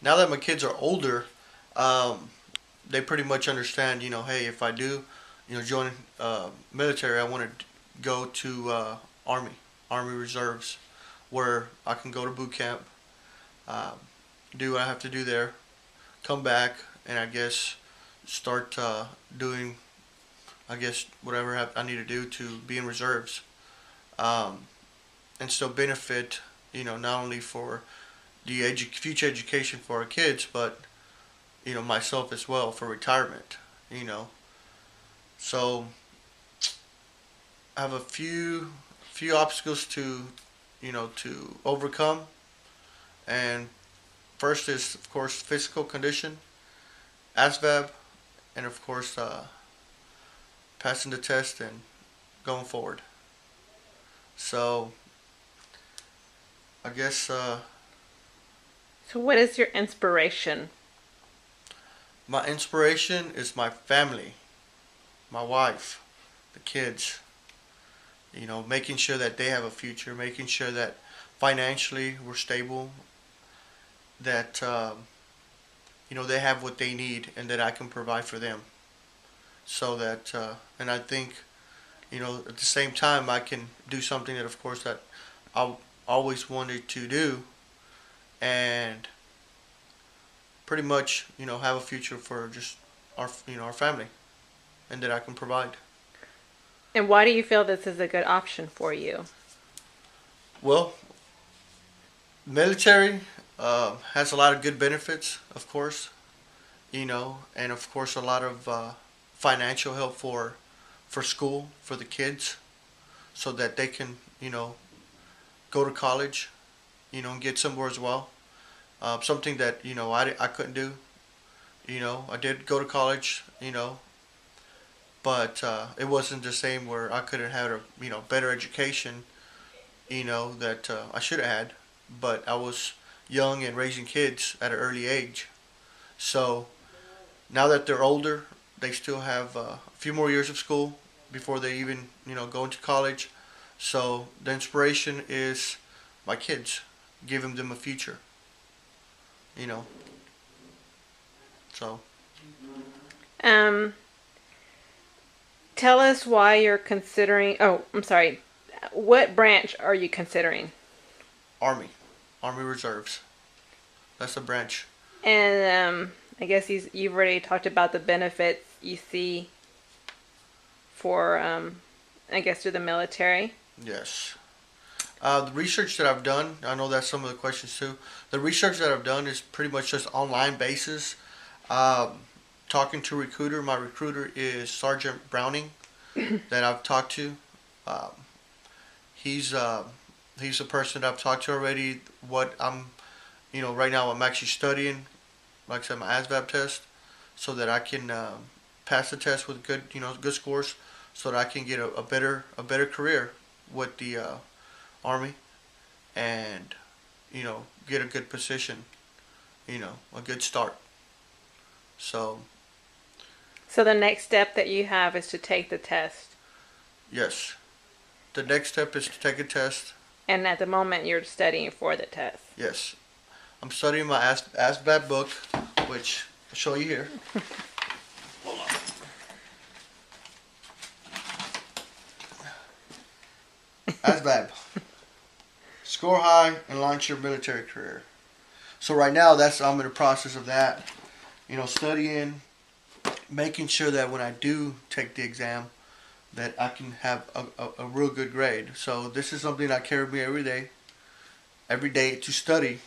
now that my kids are older, um, they pretty much understand. Hey, if I do, join military, I want to go to Army Reserves, where I can go to boot camp, uh, do what I have to do there, come back, and I guess start doing, I guess, whatever I need to do to be in reserves, um, and still benefit, not only for the future education for our kids, but myself as well for retirement. You know, so I have a few obstacles to overcome, and first is of course physical condition, ASVAB, and of course passing the test and going forward. So I guess So, what is your inspiration? my inspiration is my family, my wife, the kids. Making sure that they have a future, making sure that financially we're stable, that they have what they need, and that I can provide for them. So that, and I think, at the same time, I can do something that, of course, that I always wanted to do, and pretty much, have a future for just our family, and that I can provide. And why do you feel this is a good option for you? Well, military has a lot of good benefits, of course, and of course a lot of financial help for school for the kids, so that they can go to college, and get somewhere as well. Something that I couldn't do. I did go to college, but it wasn't the same where I could have had a better education, that I should have had. But I was young and raising kids at an early age. So now that they're older, they still have a few more years of school before they even go into college. So the inspiration is my kids, giving them a future. You know. So Um, Tell us why you're considering. Oh, I'm sorry. What branch are you considering? Army, Army Reserves. That's the branch. And I guess you've already talked about the benefits you see for, I guess, through the military. Yes. The research that I've done, I know that's some of the questions too. The research that I've done is pretty much just online basis. Um, Talking to a recruiter, my recruiter is Sergeant Browning that I've talked to. Um, he's uh, he's a person that I've talked to already. What right now I'm actually studying, like I said, my ASVAB test, so that I can pass the test with good scores, so that I can get a better career with the Army, and get a good position, a good start. So So the next step that you have is to take the test. yes, the next step is to take a test. And at the moment, you're studying for the test. Yes, I'm studying my ASVAB book, which I'll show you here. Hold on. ASVAB. Score high and launch your military career. So right now, I'm in the process of that. Studying, making sure that when I do take the exam, that I can have a real good grade. So this is something that carries me every day to study,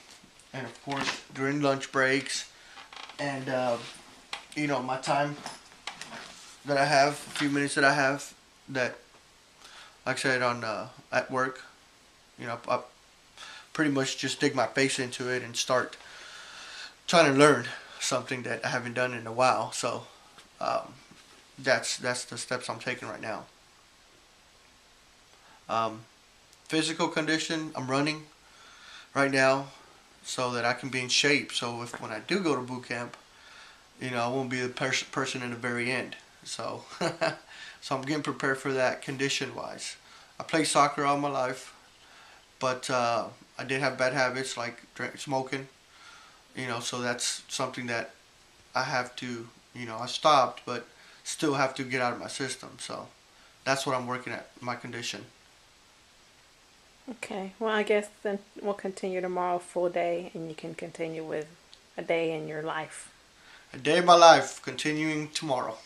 and of course during lunch breaks, and my time that I have, a few minutes that I have, that like I said on at work, I pretty much just dig my face into it and start trying to learn something that I haven't done in a while. So um, that's the steps I'm taking right now. Um, Physical condition, I'm running right now so that I can be in shape. So if when I do go to boot camp, I won't be the person in the very end. So so I'm getting prepared for that condition wise. I played soccer all my life, but I did have bad habits like smoking, So that's something that I have to, I stopped, but still have to get out of my system. So that's what I'm working at, my condition. Okay. Well, I guess then we'll continue tomorrow full day, and you can continue with a day in your life. A day of my life continuing tomorrow.